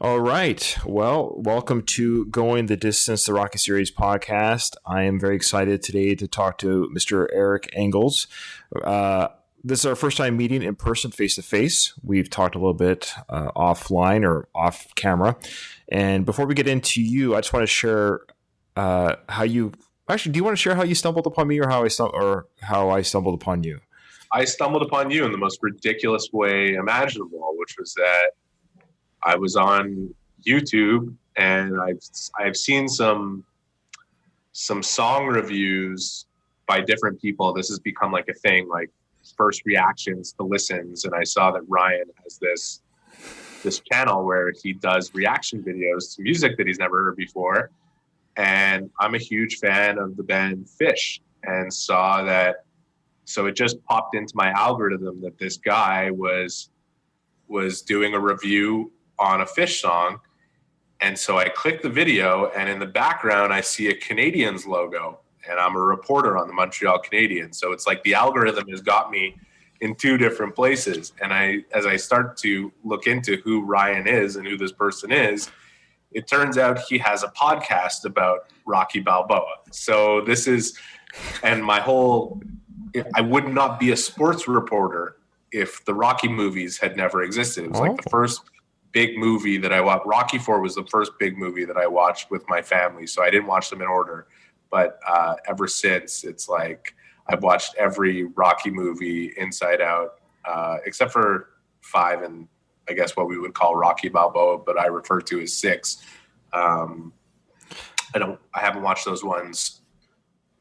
All right. Well, welcome to Going the Distance, the Rocky Series podcast. I am very excited today to talk to Mr. Eric Engels. This is our first time meeting in person, face to face. We've talked a little bit offline or off camera. And before we get into you, I just want to share how you actually. Do you want to share how you stumbled upon me, or how I stumbled upon you? I stumbled upon you in the most ridiculous way imaginable, which was that I was on YouTube and I've seen some song reviews by different people. This has become like a thing, like first reactions to listens, and I saw that Ryan has this channel where he does reaction videos to music that he's never heard before. And I'm a huge fan of the band Fish, and saw that. So it just popped into my algorithm that this guy was doing a review on a Fish song. And so I clicked the video, and in the background, I see a Canadiens logo, and I'm a reporter on the Montreal Canadiens. So it's like the algorithm has got me in two different places. And as I start to look into who Ryan is and who this person is, it turns out he has a podcast about Rocky Balboa. So and my whole, I would not be a sports reporter if the Rocky movies had never existed. It was like the first big movie that I watched. Rocky IV was the first big movie that I watched with my family. So I didn't watch them in order. But ever since, it's like I've watched every Rocky movie inside out, except for 5 and I guess what we would call Rocky Balboa, but I refer to as 6. I haven't watched those ones.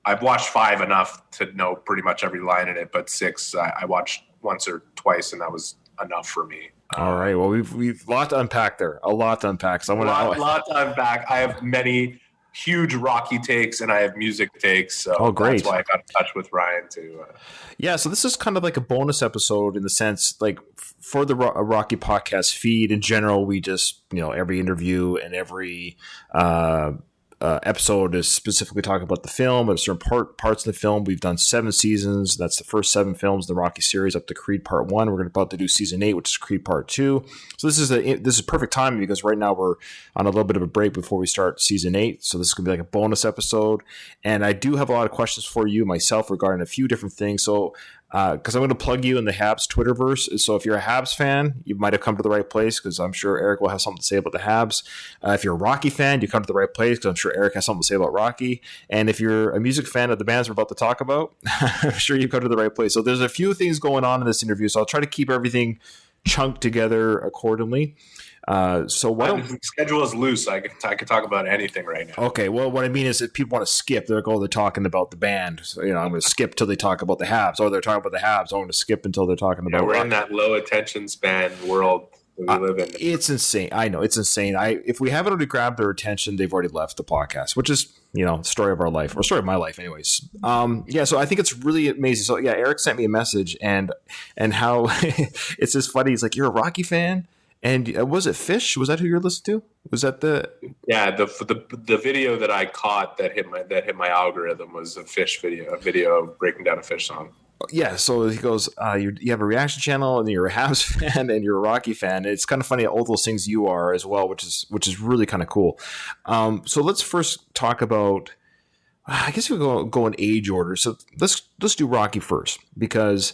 I've watched 5 enough to know pretty much every line in it, but 6 I watched once or twice, and that was enough for me. All right. Well, we've a lot to unpack there. A lot to unpack. So a lot to unpack. I have many huge Rocky takes, and I have music takes. So great. That's why I got in touch with Ryan too. Yeah. So this is kind of like a bonus episode in the sense, like for the Rocky podcast feed in general, we just every interview and every episode is specifically talking about the film, of certain parts of the film. We've done 7 seasons. That's the first 7 films in the Rocky series up to Creed Part 1. We're about to do season 8, which is Creed Part 2. So this is perfect timing because right now we're on a little bit of a break before we start season 8. So this is going to be like a bonus episode. And I do have a lot of questions for you myself regarding a few different things. So because I'm going to plug you in the Habs Twitterverse. So if you're a Habs fan, you might have come to the right place because I'm sure Eric will have something to say about the Habs. If you're a Rocky fan, you come to the right place because I'm sure Eric has something to say about Rocky. And if you're a music fan of the bands we're about to talk about, I'm sure you come to the right place. So there's a few things going on in this interview, so I'll try to keep everything chunked together accordingly. So the schedule is loose. I could talk about anything right now. Okay. Well, what I mean is if people want to skip, they're talking about the band. So, I'm going to skip till they talk about the Habs. Or they're talking about the Habs. I'm going to skip until they're talking about. We're in that low attention span world that we live in. It's insane. I know it's insane. If we haven't already grabbed their attention, they've already left the podcast, which is the story of our life, or story of my life, anyways. So I think it's really amazing. So yeah, Eric sent me a message and how it's just funny. He's like, "You're a Rocky fan." And was it Fish? Was that who you're listening to? Was that the video that I caught that hit my algorithm was a Fish video, a video breaking down a Fish song. Yeah, so he goes, you have a reaction channel, and you're a Habs fan, and you're a Rocky fan. It's kind of funny all those things you are as well, which is really kind of cool. So let's first talk about. I guess we'll go in age order. So let's do Rocky first because.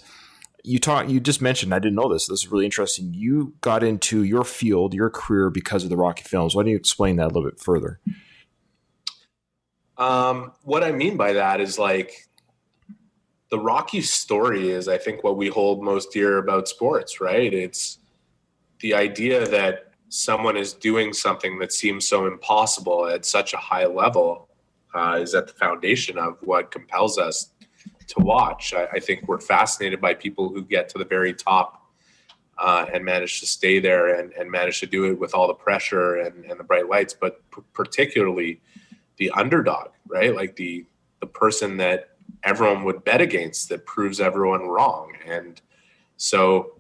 You just mentioned, I didn't know this. This is really interesting. You got into your field, your career because of the Rocky films. Why don't you explain that a little bit further? What I mean by that is like the Rocky story is, I think, what we hold most dear about sports, right? It's the idea that someone is doing something that seems so impossible at such a high level is at the foundation of what compels us to watch. I think we're fascinated by people who get to the very top and manage to stay there and manage to do it with all the pressure and the bright lights, but particularly the underdog, right? Like the person that everyone would bet against that proves everyone wrong. And so,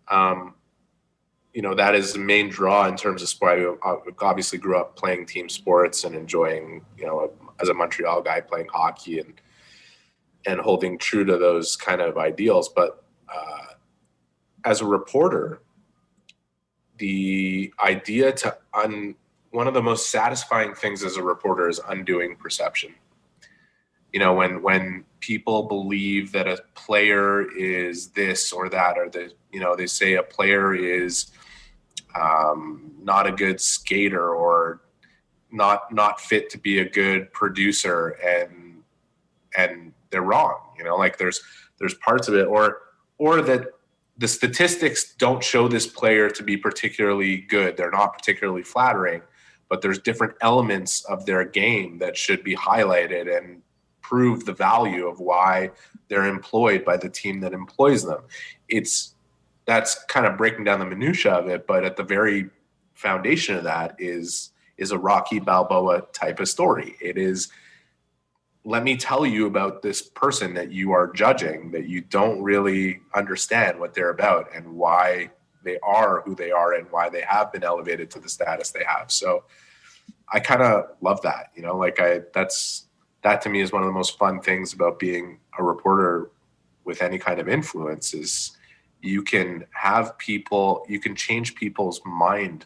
that is the main draw in terms of sport. I obviously grew up playing team sports and enjoying, as a Montreal guy, playing hockey and holding true to those kind of ideals. But as a reporter, the idea to one of the most satisfying things as a reporter is undoing perception. You know, when people believe that a player is this or that, or they say a player is not a good skater or not fit to be a good producer, and they're wrong. You know, like there's parts of it, or that the statistics don't show this player to be particularly good. They're not particularly flattering, but there's different elements of their game that should be highlighted and prove the value of why they're employed by the team that employs them. That's kind of breaking down the minutia of it, but at the very foundation of that is a Rocky Balboa type of story. It is, let me tell you about this person that you are judging, that you don't really understand what they're about and why they are who they are and why they have been elevated to the status they have. So I kind of love that, you know, like that to me is one of the most fun things about being a reporter with any kind of influence is you can change people's mind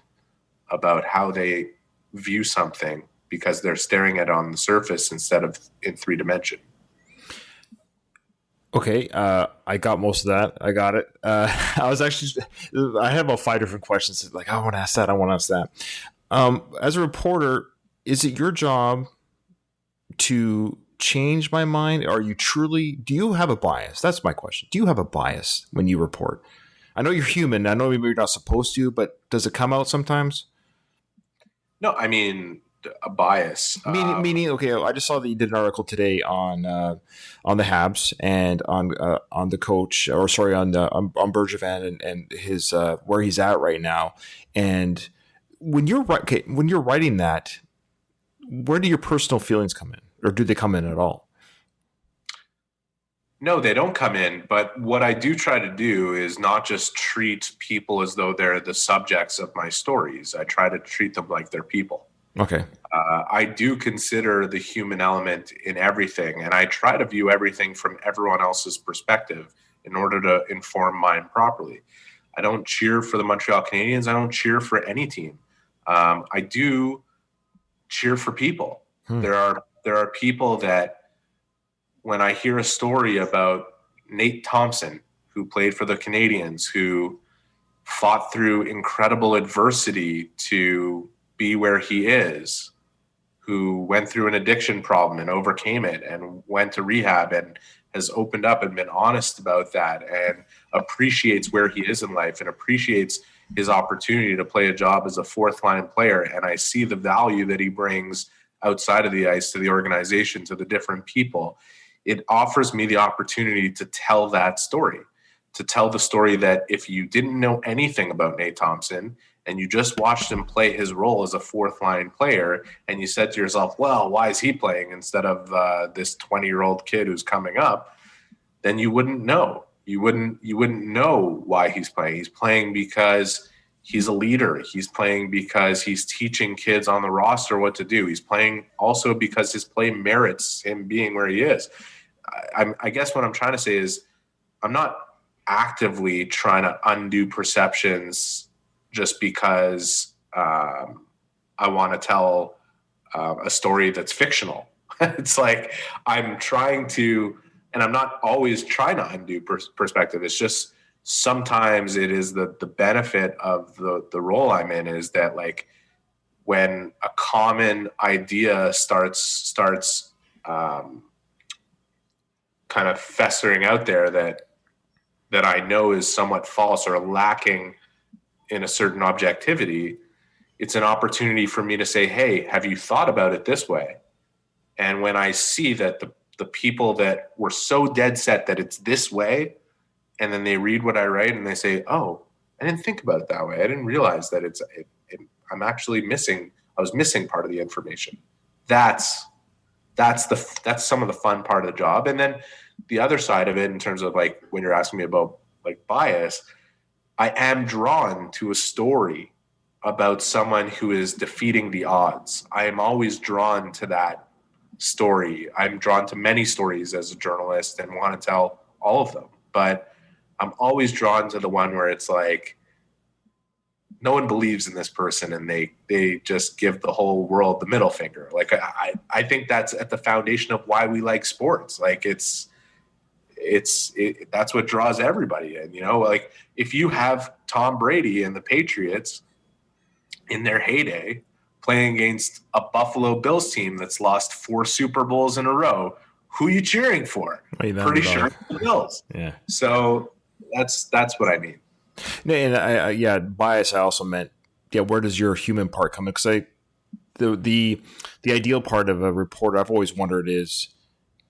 about how they view something because they're staring at it on the surface instead of in 3-dimension. Okay, I got most of that. I got it. I had about 5 different questions. Like, I want to ask that. I want to ask that. As a reporter, is it your job to change my mind? Do you have a bias? That's my question. Do you have a bias when you report? I know you're human. I know maybe you're not supposed to, but does it come out sometimes? No, I mean, a bias. Meaning, okay, I just saw that you did an article today on the Habs and on the coach, or sorry, on Bergevin and his where he's at right now. And when you're writing that, where do your personal feelings come in, or do they come in at all? No, they don't come in. But what I do try to do is not just treat people as though they're the subjects of my stories. I try to treat them like they're people. Okay. I do consider the human element in everything, and I try to view everything from everyone else's perspective in order to inform mine properly. I don't cheer for the Montreal Canadiens. I don't cheer for any team. I do cheer for people. There are people that, when I hear a story about Nate Thompson, who played for the Canadiens, who fought through incredible adversity to be where he is, who went through an addiction problem and overcame it and went to rehab and has opened up and been honest about that and appreciates where he is in life and appreciates his opportunity to play a job as a fourth line player. And I see the value that he brings outside of the ice to the organization, to the different people. It offers me the opportunity to tell that story, to tell the story that if you didn't know anything about Nate Thompson and you just watched him play his role as a fourth line player and you said to yourself, well, why is he playing instead of this 20-year-old kid who's coming up, then you wouldn't know. You wouldn't know why he's playing. He's playing because he's a leader. He's playing because he's teaching kids on the roster what to do. He's playing also because his play merits him being where he is. I guess what I'm trying to say is I'm not actively trying to undo perceptions just because I want to tell a story that's fictional. It's like I'm trying to, and I'm not always trying to undo perspective. It's just sometimes it is the benefit of the role I'm in is that, like, when a common idea starts kind of festering out there that I know is somewhat false or lacking in a certain objectivity, it's an opportunity for me to say, hey, have you thought about it this way? And when I see that the people that were so dead set that it's this way, and then they read what I write and they say, oh, I didn't think about it that way. I didn't realize that I'm actually missing. I was missing part of the information. That's some of the fun part of the job. And then the other side of it, in terms of like when you're asking me about like bias, I am drawn to a story about someone who is defeating the odds. I am always drawn to that story. I'm drawn to many stories as a journalist and want to tell all of them. But I'm always drawn to the one where it's like no one believes in this person, and they just give the whole world the middle finger. Like I think that's at the foundation of why we like sports. Like that's what draws everybody in, like if you have Tom Brady and the Patriots in their heyday playing against a Buffalo Bills team that's lost 4 Super Bowls in a row, who are you cheering for? Pretty sure it's the Bills. Yeah. So that's what I mean. No, and bias. I also meant, where does your human part come in? Because the ideal part of a reporter, I've always wondered is,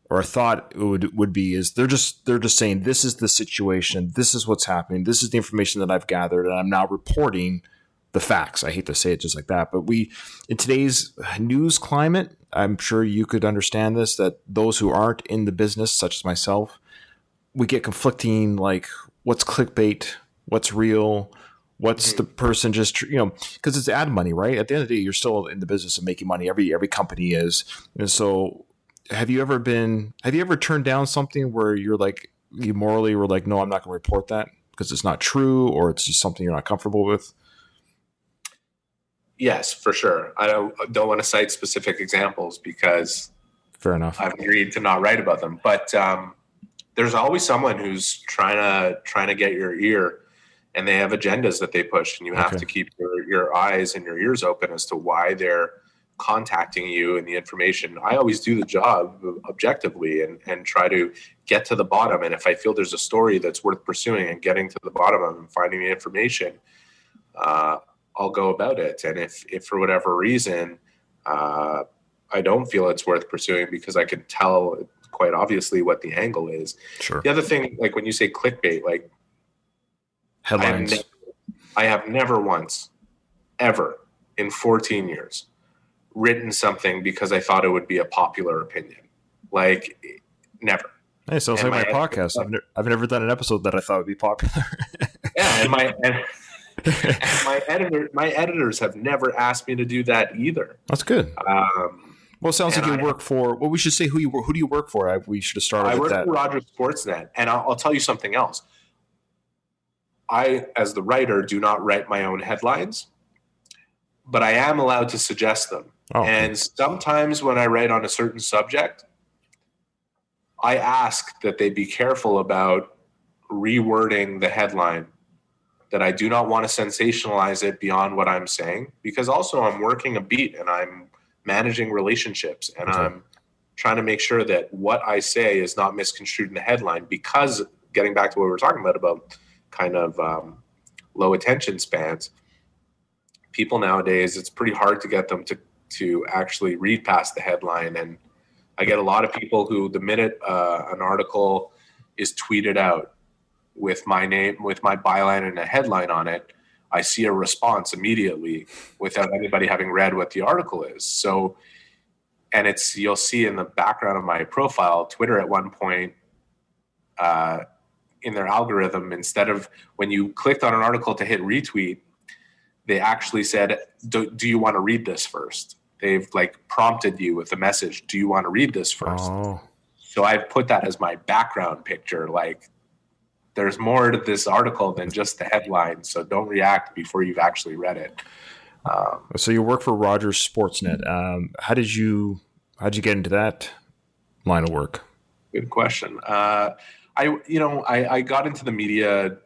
or I thought it would be, is they're just saying, this is the situation, this is what's happening, this is the information that I've gathered, and I'm now reporting the facts. I hate to say it just like that, but in today's news climate, I'm sure you could understand this, that those who aren't in the business, such as myself, we get conflicting, like, what's clickbait, what's real, what's the person just, because it's ad money, right? At the end of the day, you're still in the business of making money. Every company is. And so have you ever turned down something where you morally were like, no, I'm not going to report that because it's not true, or it's just something you're not comfortable with? Yes, for sure. I don't want to cite specific examples because fair enough, I've agreed to not write about them. But there's always someone who's trying to get your ear, and they have agendas that they push, and you have to keep your eyes and your ears open as to why they're contacting you and the information. I always do the job objectively and try to get to the bottom. And if I feel there's a story that's worth pursuing and getting to the bottom of and finding the information, I'll go about it. And if for whatever reason, I don't feel it's worth pursuing because I can tell quite obviously what the angle is. Sure. The other thing, like when you say clickbait, like headlines, I have never once, ever in 14 years written something because I thought it would be a popular opinion. Like never. Hey, so it's like my podcast. I've never done an episode that I thought would be popular. Yeah, and my editors have never asked me to do that either. That's good. Well, it sounds like you work for. Well, we should say who do you work for? We should have started with that. I work for Rogers Sportsnet, and I'll tell you something else. I, as the writer, do not write my own headlines, but I am allowed to suggest them. Oh, and sometimes when I write on a certain subject, I ask that they be careful about rewording the headline, that I do not want to sensationalize it beyond what I'm saying, because also I'm working a beat and I'm managing relationships, and I'm trying to make sure that what I say is not misconstrued in the headline, because getting back to what we were talking about kind of low attention spans, people nowadays, it's pretty hard to get them to actually read past the headline. And I get a lot of people who, the minute an article is tweeted out with my name, with my byline and a headline on it, I see a response immediately without anybody having read what the article is. So, and you'll see in the background of my profile, Twitter at one point, in their algorithm, instead of when you clicked on an article to hit retweet, they actually said, do you want to read this first? They've like prompted you with a message. Do you want to read this first? Oh. So I've put that as my background picture. Like, there's more to this article than just the headline. So don't react before you've actually read it. So you work for Rogers Sportsnet. How did you get into that line of work? Good question. I got into the media.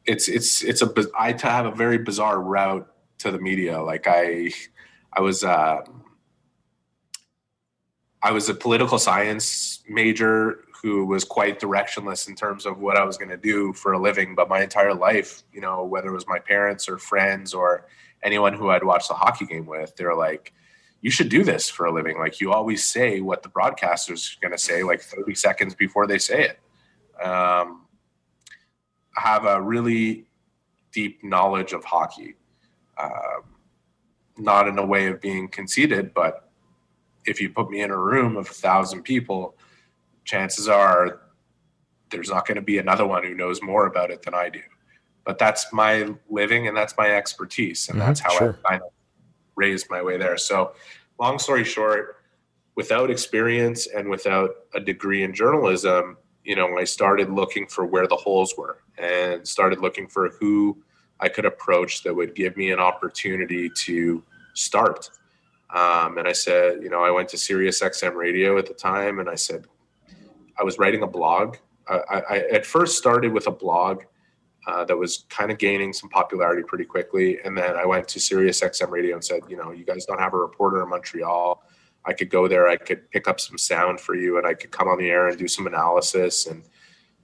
I have a very bizarre route to the media. Like I was a political science major who was quite directionless in terms of what I was going to do for a living. But my entire life, whether it was my parents or friends or anyone who I'd watched the hockey game with, they were like, you should do this for a living. Like, you always say what the broadcaster's going to say like 30 seconds before they say it. I have a really deep knowledge of hockey, not in a way of being conceited, but if you put me in a room of 1,000 people, chances are there's not going to be another one who knows more about it than I do. But that's my living and that's my expertise. And that's how I kind of raised my way there. So long story short, without experience and without a degree in journalism, I started looking for where the holes were and started looking for who I could approach that would give me an opportunity to start. And I said, I went to Sirius XM radio at the time, and I said, I was writing a blog. I at first started with a blog that was kind of gaining some popularity pretty quickly. And then I went to Sirius XM radio and said, you guys don't have a reporter in Montreal. I could go there. I could pick up some sound for you, and I could come on the air and do some analysis. And,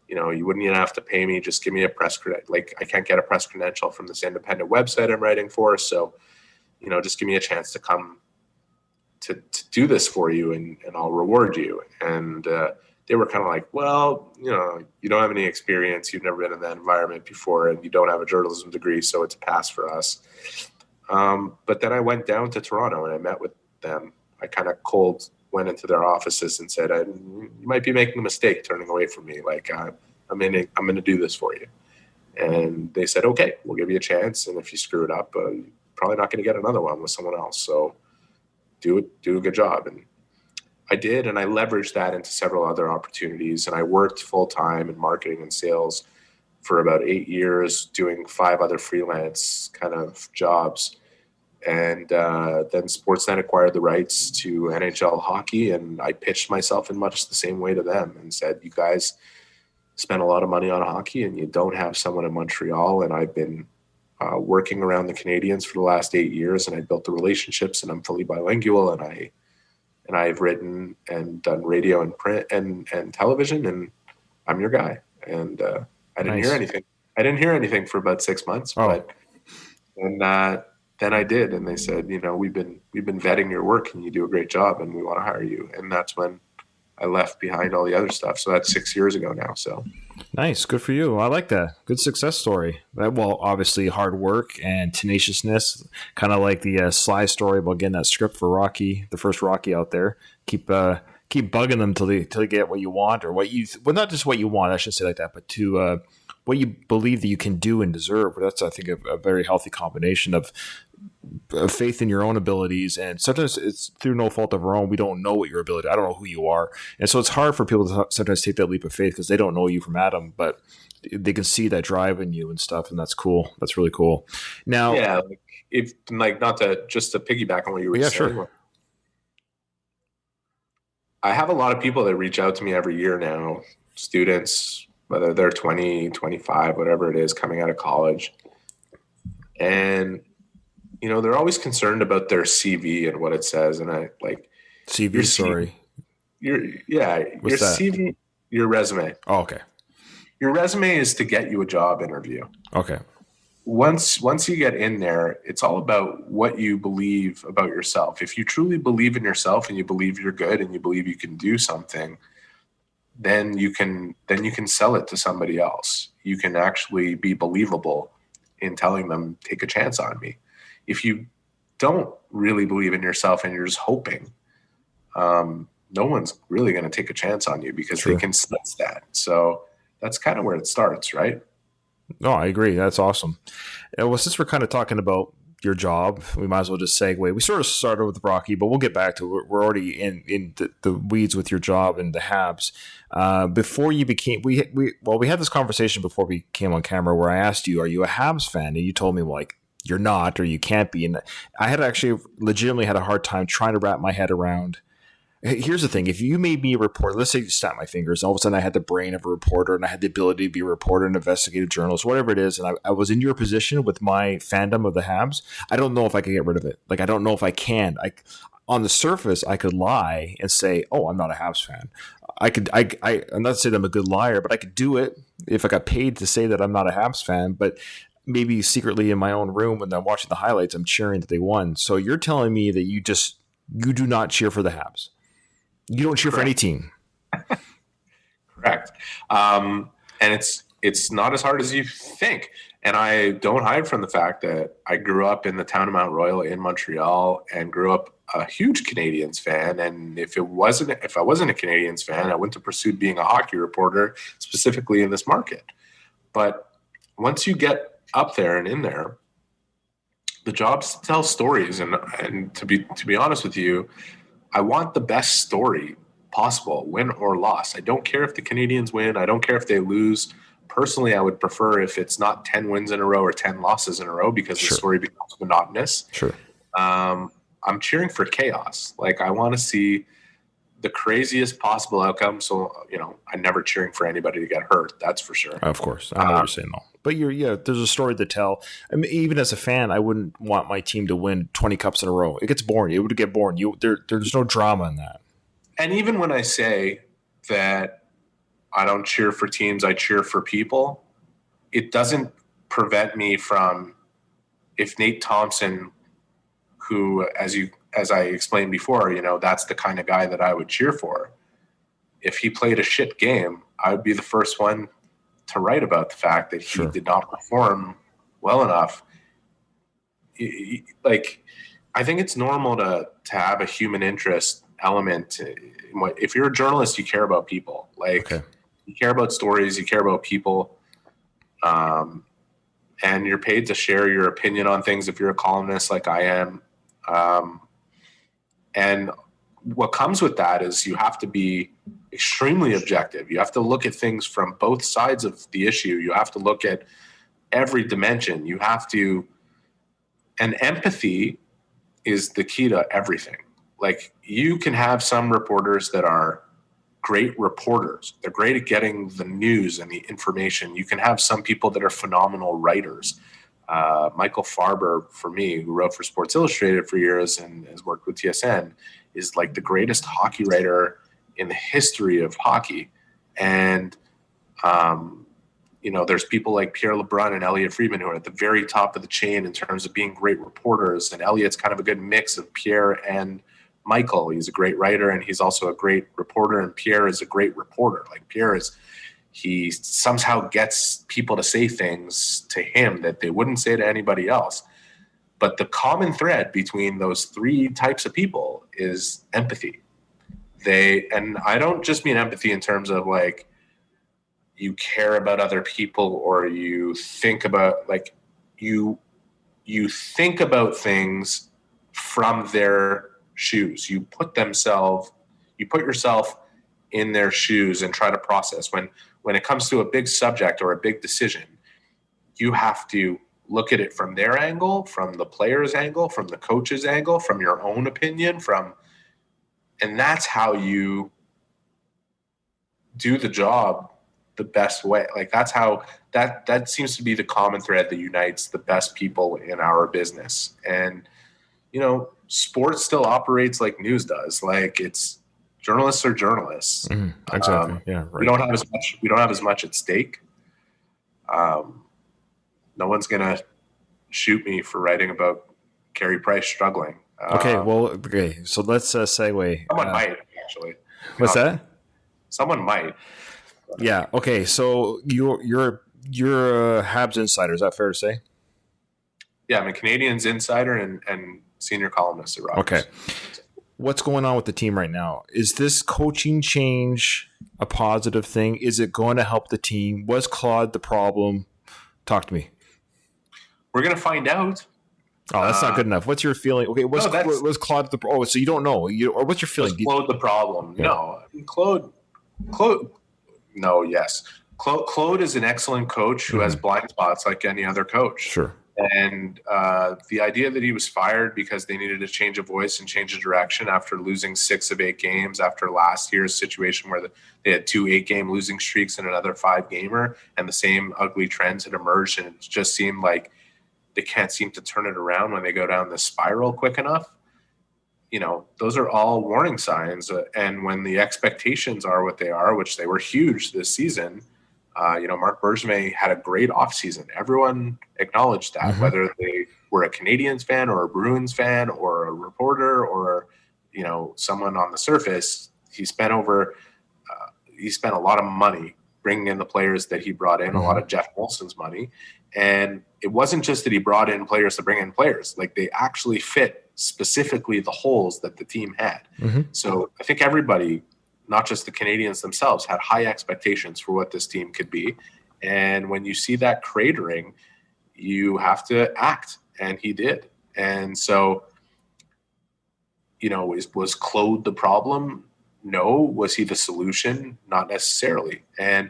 you wouldn't even have to pay me. Just give me a press credential. Like, I can't get a press credential from this independent website I'm writing for. So, just give me a chance to come to do this for you, and I'll reward you. And they were kind of like, well, you don't have any experience. You've never been in that environment before, and you don't have a journalism degree, so it's a pass for us. But then I went down to Toronto and I met with them. I kind of cold went into their offices and said, you might be making a mistake turning away from me. Like, I'm going to do this for you. And they said, okay, we'll give you a chance. And if you screw it up, you're probably not going to get another one with someone else. So do a good job. And I did, and I leveraged that into several other opportunities. And I worked full time in marketing and sales for about 8 years, doing 5 other freelance kind of jobs. And then Sportsnet acquired the rights to NHL hockey, and I pitched myself in much the same way to them and said, you guys spend a lot of money on hockey and you don't have someone in Montreal. And I've been working around the Canadiens for the last 8 years, and I built the relationships, and I'm fully bilingual, and I've written and done radio and print and television, and I'm your guy. And I didn't hear anything. I didn't hear anything for about 6 months, but then I did, and they said, we've been vetting your work, and you do a great job, and we want to hire you. And that's when I left behind all the other stuff. So that's 6 years ago now. So nice, good for you. I like that. Good success story. Well, obviously hard work and tenaciousness, kind of like the Sly story about getting that script for Rocky, the first Rocky out there. Keep bugging them till they get what you want, or not just what you want. I shouldn't say like that, but to what you believe that you can do and deserve. That's, I think, a very healthy combination of faith in your own abilities. And sometimes it's through no fault of our own. We don't know what your ability. I don't know who you are. And so it's hard for people to sometimes take that leap of faith because they don't know you from Adam, but they can see that drive in you and stuff. And that's cool. That's really cool. Now, yeah, not to piggyback on what you were saying. Sure. I have a lot of people that reach out to me every year now, students, whether they're 20, 25, whatever it is, coming out of college. And, they're always concerned about their CV and what it says. And I like CV, sorry. Your What's that? CV, your resume. Oh, okay. Your resume is to get you a job interview. Okay. Once you get in there, it's all about what you believe about yourself. If you truly believe in yourself and you believe you're good and you believe you can do something, then you can sell it to somebody else. You can actually be believable in telling them, take a chance on me. If you don't really believe in yourself and you're just hoping, no one's really going to take a chance on you because True. They can sense that. So that's kind of where it starts, right? No, I agree. That's awesome. Well, since we're kind of talking about your job, we might as well just segue. We sort of started with Rocky, but we'll get back to it. We're already in the weeds with your job and the Habs. Before you became, we had this conversation before we came on camera where I asked you, "Are you a Habs fan?" And you told me like you're not, or you can't be. And I had actually legitimately had a hard time trying to wrap my head around. Here's the thing. If you made me a reporter, let's say you snapped my fingers, and all of a sudden I had the brain of a reporter and I had the ability to be a reporter, an investigative journalist, whatever it is, and I was in your position with my fandom of the Habs, I don't know if I could get rid of it. Like, I don't know if I can. On the surface, I could lie and say, oh, I'm not a Habs fan. I'm not saying I'm a good liar, but I could do it if I got paid to say that I'm not a Habs fan, but maybe secretly in my own room when I'm watching the highlights, I'm cheering that they won. So you're telling me that you do not cheer for the Habs. You don't cheer Correct. For any team. Correct. And it's not as hard as you think. And I don't hide from the fact that I grew up in the town of Mount Royal in Montreal and grew up a huge Canadiens fan. And if I wasn't a Canadiens fan, I wouldn't have pursued being a hockey reporter specifically in this market. But once you get up there and in there, the job's to tell stories. And to be honest with you, I want the best story possible, win or loss. I don't care if the Canadiens win. I don't care if they lose. personally, I would prefer if it's not 10 wins in a row or 10 losses in a row, because the story becomes monotonous. Sure. I'm cheering for chaos. Like, I want to see the craziest possible outcome. So, I'm never cheering for anybody to get hurt. That's for sure. Of course. I know what you're saying, though. But there's a story to tell. I mean, even as a fan, I wouldn't want my team to win 20 cups in a row. It gets boring. It would get boring. There's no drama in that. And even when I say that I don't cheer for teams, I cheer for people, it doesn't prevent me from, if Nate Thompson, who, as I explained before, that's the kind of guy that I would cheer for. If he played a shit game, I would be the first one to write about the fact that he did not perform well enough. Like, I think it's normal to have a human interest element. If you're a journalist, you care about people. Like, you care about stories, you care about people, and you're paid to share your opinion on things if you're a columnist like I am. And what comes with that is you have to be extremely objective. You have to look at things from both sides of the issue. You have to look at every dimension. And empathy is the key to everything. Like, you can have some reporters that are great reporters. They're great at getting the news and the information. You can have some people that are phenomenal writers. Michael Farber, for me, who wrote for Sports Illustrated for years and has worked with TSN, is like the greatest hockey writer in the history of hockey. And, there's people like Pierre LeBrun and Elliot Friedman who are at the very top of the chain in terms of being great reporters. And Elliot's kind of a good mix of Pierre and Michael. He's a great writer and he's also a great reporter. And Pierre is a great reporter. Like, he somehow gets people to say things to him that they wouldn't say to anybody else. But the common thread between those three types of people is empathy. And I don't just mean empathy in terms of like, you care about other people, or you think about, like, you think about things from their shoes. You put yourself in their shoes and try to process. When it comes to a big subject or a big decision, you have to look at it from their angle, from the player's angle, from the coach's angle, from your own opinion, and that's how you do the job the best way. Like, that's how that seems to be the common thread that unites the best people in our business. And, sports still operates like news does. Like, journalists are journalists. Exactly. Yeah. Right. We don't have as much at stake. No one's going to shoot me for writing about Carey Price struggling. Okay. So let's segue. Someone might, actually. What's that? Someone might. Yeah. Okay. So you're a Habs insider. Is that fair to say? Yeah, I'm a Canadiens insider and senior columnist at Rocky. Okay. What's going on with the team right now? Is this coaching change a positive thing? Is it going to help the team? Was Claude the problem? Talk to me. We're going to find out. Oh, that's not good enough. What's your feeling? Okay, was Claude the problem? Oh, so you don't know. Or what's your feeling? Was Claude the problem? Yeah. No. I mean, Claude, no, yes. Claude is an excellent coach who has blind spots like any other coach. Sure. And the idea that he was fired because they needed to change a voice and change a direction after losing 6 of 8 games, after last year's situation where they had 2 8-game losing streaks and another 5-gamer, and the same ugly trends had emerged, and it just seemed like they can't seem to turn it around when they go down this spiral quick enough. Those are all warning signs. And when the expectations are what they are, which they were huge this season, Marc Bergevin had a great offseason. Everyone acknowledged that, whether they were a Canadiens fan or a Bruins fan or a reporter or, someone on the surface. He spent a lot of money bringing in the players that he brought in, a lot of Jeff Molson's money. And it wasn't just that he brought in players to bring in players. Like, they actually fit specifically the holes that the team had. So I think everybody, not just the Canadiens themselves, had high expectations for what this team could be. And when you see that cratering, you have to act. And he did. And so, was Claude the problem? No. Was he the solution? Not necessarily. And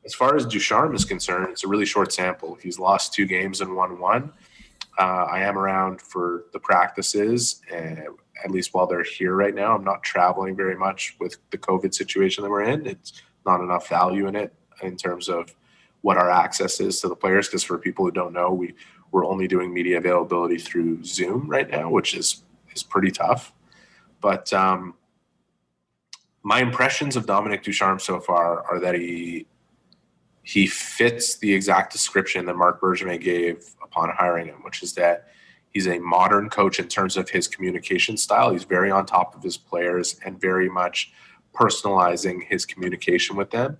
As far as Ducharme is concerned, it's a really short sample. He's lost 2 games and won 1. I am around for the practices, at least while they're here right now. I'm not traveling very much with the COVID situation that we're in. It's not enough value in it in terms of what our access is to the players, because for people who don't know, we're only doing media availability through Zoom right now, which is pretty tough. But my impressions of Dominic Ducharme so far are that he fits the exact description that Marc Bergevin gave upon hiring him, which is that he's a modern coach in terms of his communication style. He's very on top of his players and very much personalizing his communication with them.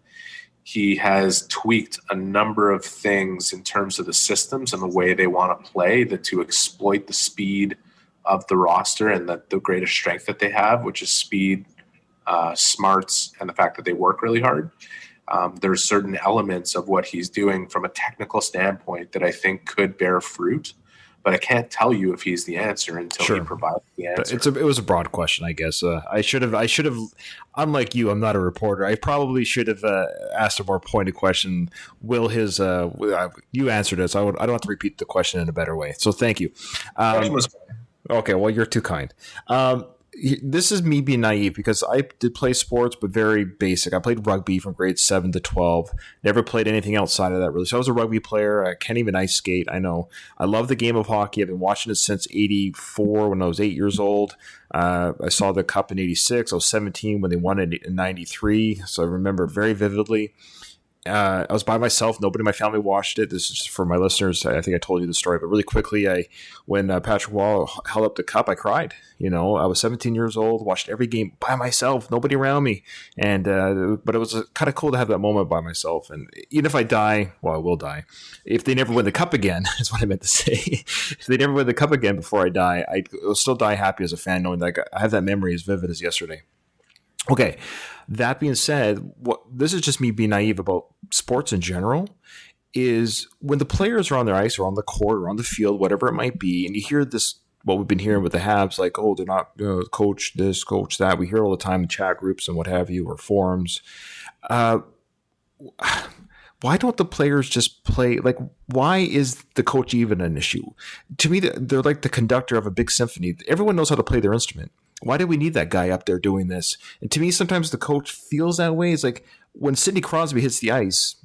He has tweaked a number of things in terms of the systems and the way they want to play to exploit the speed of the roster and the greatest strength that they have, which is speed, smarts, and the fact that they work really hard. There's certain elements of what he's doing from a technical standpoint that I think could bear fruit, but I can't tell you if he's the answer until he provides the answer. It was a broad question, I guess. I should have. Unlike you, I'm not a reporter. I probably should have asked a more pointed question. Will his? You answered it, so I don't have to repeat the question in a better way. So thank you. Okay, well, you're too kind. This is me being naive because I did play sports, but very basic. I played rugby from grade 7 to 12. Never played anything outside of that, really. So I was a rugby player. I can't even ice skate. I know. I love the game of hockey. I've been watching it since 84 when I was 8 years old. I saw the Cup in 86. I was 17 when they won it in 93. So I remember it very vividly. I was by myself. Nobody in my family watched it. This is for my listeners. I think I told you the story, but really quickly, when Patrick Wall held up the cup, I cried. I was 17 years old, watched every game by myself, nobody around me, and but it was kind of cool to have that moment by myself. And even if I die, well, I will die. If they never win the cup again, is what I meant to say. If they never win the cup again before I die, I will still die happy as a fan, knowing that I have that memory as vivid as yesterday. Okay, that being said, this is just me being naive about sports in general, is when the players are on their ice or on the court or on the field, whatever it might be, and you hear this, what we've been hearing with the Habs, like, oh, they're not coach this, coach that. We hear all the time in chat groups and what have you, or forums. Why don't the players just play? Like, why is the coach even an issue? To me, they're like the conductor of a big symphony. Everyone knows how to play their instrument. Why do we need that guy up there doing this? And to me, sometimes the coach feels that way. It's like when Sidney Crosby hits the ice,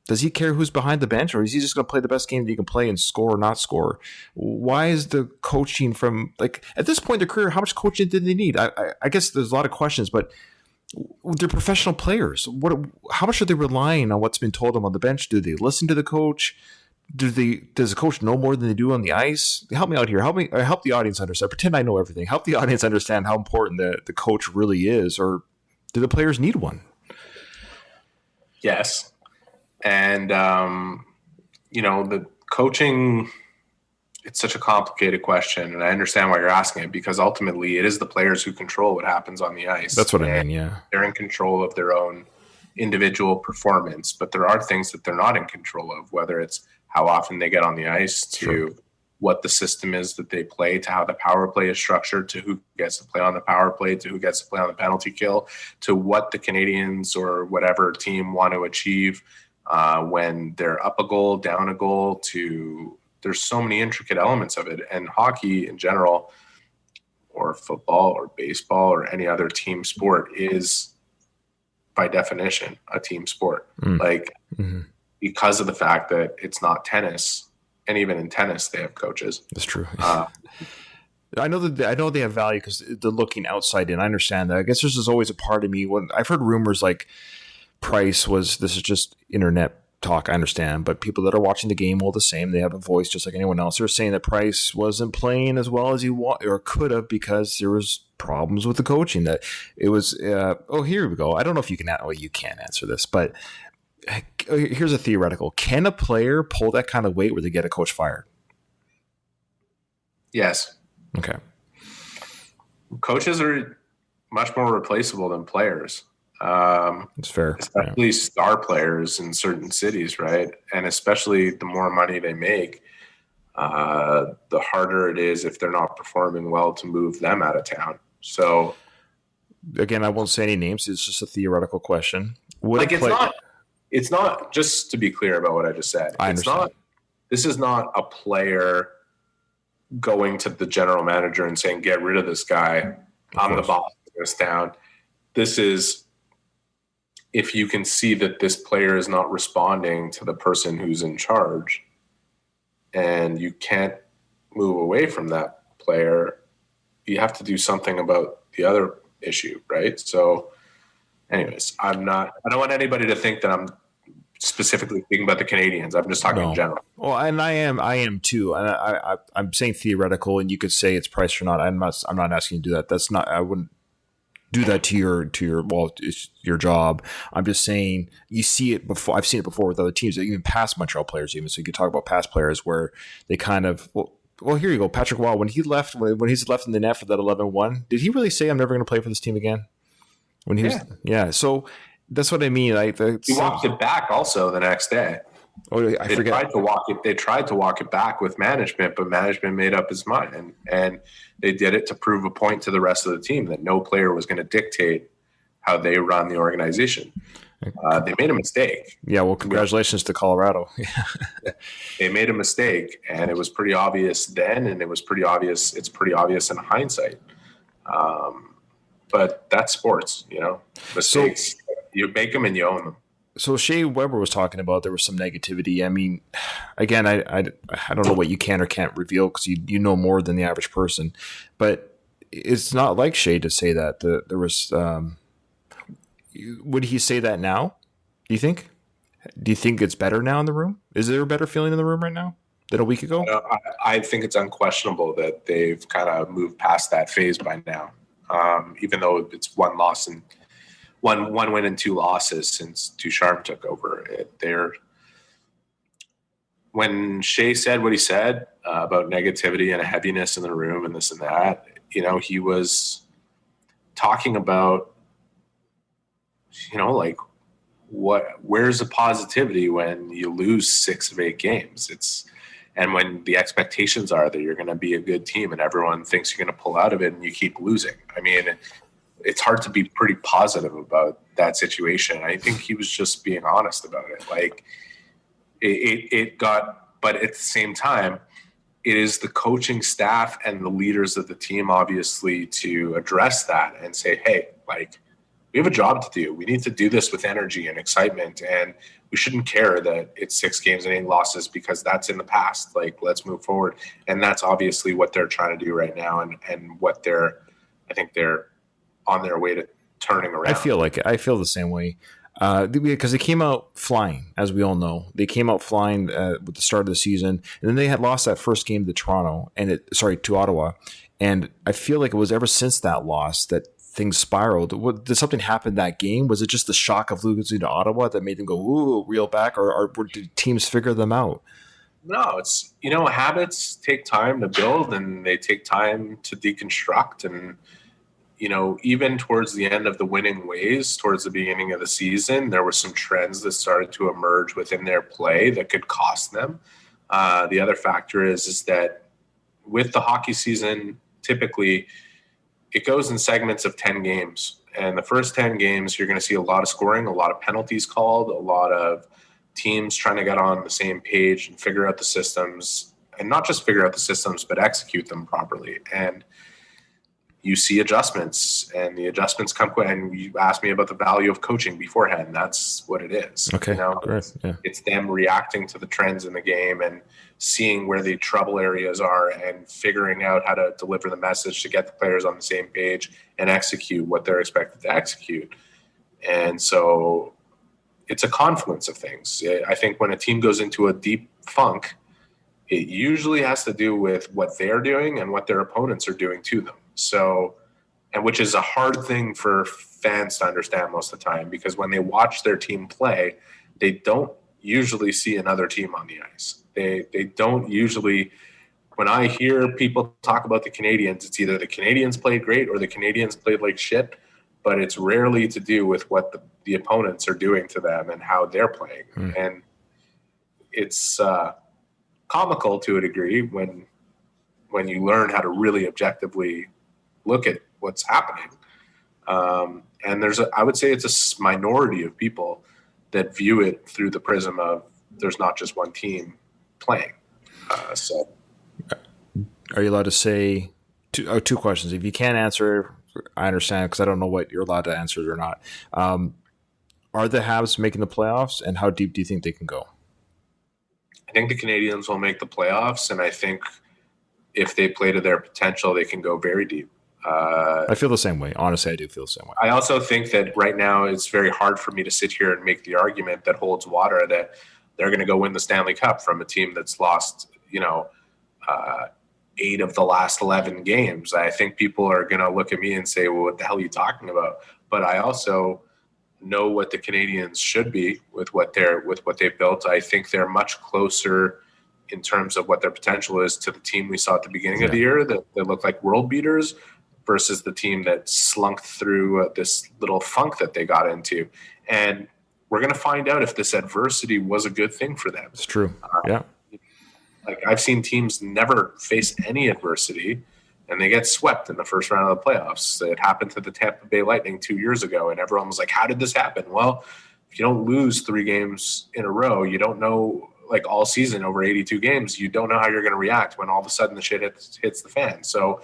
does he care who's behind the bench, or is he just going to play the best game that he can play and score or not score? Why is the coaching from, like, at this point in their career, how much coaching did they need? I guess there's a lot of questions, but they're professional players. How much are they relying on what's been told them on the bench? Do they listen to the coach? Does the coach know more than they do on the ice? Help me out here. Help the audience understand. Pretend I know everything. Help the audience understand how important the coach really is, or do the players need one? Yes. And, the coaching, it's such a complicated question, and I understand why you're asking it, because ultimately it is the players who control what happens on the ice. That's what I mean, yeah. They're in control of their own individual performance, but there are things that they're not in control of, whether it's how often they get on the ice, to what the system is that they play, to how the power play is structured, to who gets to play on the power play, to who gets to play on the penalty kill, to what the Canadiens or whatever team want to achieve when they're up a goal, down a goal. There's so many intricate elements of it. And hockey in general, or football or baseball or any other team sport, is by definition a team sport. Because of the fact that it's not tennis, and even in tennis they have coaches. That's true. I know they have value because they're looking outside in. I understand that. I guess there's always a part of me when I've heard rumors like Price this is just internet talk, I understand, but people that are watching the game all the same, they have a voice just like anyone else. They're saying that Price wasn't playing as well as he could have because there was problems with the coaching. That it was here we go. I don't know if you can. Well, you can't answer this, but here's a theoretical. Can a player pull that kind of weight where they get a coach fired? Yes. Okay. Coaches are much more replaceable than players. It's fair. Especially star players in certain cities, right? And especially the more money they make, the harder it is, if they're not performing well, to move them out of town. So, again, I won't say any names. It's just a theoretical question. it's not it's not, just to be clear about what I just said, I understand. This is not a player going to the general manager and saying, get rid of this guy. I'm the boss of this town. This is, if you can see that this player is not responding to the person who's in charge and you can't move away from that player, you have to do something about the other issue, right? So anyways, I don't want anybody to think that I'm specifically speaking about the Canadiens. I'm just talking in general. Well, and I am too. And I'm saying theoretical, and you could say it's Price or not. I'm not asking you to do that. That's not. I wouldn't do that to your well, it's your job. I'm just saying you see it before. I've seen it before with other teams, even past Montreal players. Even so, you could talk about past players where they kind of well, here you go, Patrick Waugh. When he left, when he's left in the net for that 11-1, did he really say, "I'm never going to play for this team again"? When he was, yeah. So that's what I mean. He walked it back also the next day. Oh, I forget. They tried to walk it back with management, but management made up his mind, and they did it to prove a point to the rest of the team that no player was going to dictate how they run the organization. They made a mistake. Yeah, well, congratulations to Colorado. They made a mistake, and it was pretty obvious then, and it was pretty obvious. It's pretty obvious in hindsight. But that's sports, mistakes. So, you make them and you own them. So Shea Weber was talking about there was some negativity. I mean, again, I don't know what you can or can't reveal because you know more than the average person, but it's not like Shea to say that. There was. Would he say that now? Do you think? Do you think it's better now in the room? Is there a better feeling in the room right now than a week ago? I think it's unquestionable that they've kind of moved past that phase by now. Even though it's one win and 2 losses since Ducharme took over. When Shea said what he said about negativity and a heaviness in the room and this and that, he was talking about, like where's the positivity when you lose 6 of 8 games? And when the expectations are that you're going to be a good team and everyone thinks you're going to pull out of it and you keep losing. I mean, it's hard to be pretty positive about that situation. I think he was just being honest about it. Like but at the same time, it is the coaching staff and the leaders of the team, obviously, to address that and say, hey, we have a job to do. We need to do this with energy and excitement. And we shouldn't care that it's 6 games and 8 losses because that's in the past. Let's move forward. And that's obviously what they're trying to do right now. And what I think they're on their way to turning around. I feel the same way. Because they came out flying, as we all know. They came out flying with the start of the season. And then they had lost that first game to Ottawa. And I feel like it was ever since that loss that things spiraled. Did something happen that game? Was it just the shock of losing to Ottawa that made them go, ooh, reel back? Or did teams figure them out? No, it's, habits take time to build and they take time to deconstruct. And, even towards the end of the winning ways, towards the beginning of the season, there were some trends that started to emerge within their play that could cost them. The other factor is that with the hockey season, typically it goes in segments of 10 games. And the first 10 games, you're going to see a lot of scoring, a lot of penalties called, a lot of teams trying to get on the same page and figure out the systems, and not just figure out the systems, but execute them properly. And you see adjustments, and the adjustments come quick. And you asked me about the value of coaching beforehand. That's what it is. Okay, great. Yeah. It's them reacting to the trends in the game and seeing where the trouble areas are and figuring out how to deliver the message to get the players on the same page and execute what they're expected to execute. And so it's a confluence of things. I think when a team goes into a deep funk, it usually has to do with what they're doing and what their opponents are doing to them. So, and which is a hard thing for fans to understand most of the time, because when they watch their team play, they don't usually see another team on the ice. They don't usually, when I hear people talk about the Canadiens, it's either the Canadiens played great or the Canadiens played like shit, but it's rarely to do with what the opponents are doing to them and how they're playing. And it's comical to a degree when you learn how to really objectively look at what's happening. And I would say it's a minority of people that view it through the prism of there's not just one team playing. So, are you allowed to say two questions? If you can't answer, I understand because I don't know what you're allowed to answer or not. Are the Habs making the playoffs, and how deep do you think they can go? I think the Canadiens will make the playoffs, and I think if they play to their potential, they can go very deep. I feel the same way. Honestly, I do feel the same way. I also think that right now it's very hard for me to sit here and make the argument that holds water that they're going to go win the Stanley Cup from a team that's lost, 8 of the last 11 games. I think people are going to look at me and say, well, what the hell are you talking about? But I also know what the Canadiens should be with what they've built. I think they're much closer in terms of what their potential is to the team we saw at the beginning of the year that looked like world beaters versus the team that slunked through this little funk that they got into. And we're going to find out if this adversity was a good thing for them. It's true. Yeah. Like I've seen teams never face any adversity and they get swept in the first round of the playoffs. It happened to the Tampa Bay Lightning 2 years ago, and everyone was like, how did this happen? Well, if you don't lose 3 games in a row, you don't know, like all season over 82 games, you don't know how you're going to react when all of a sudden the shit hits the fan. So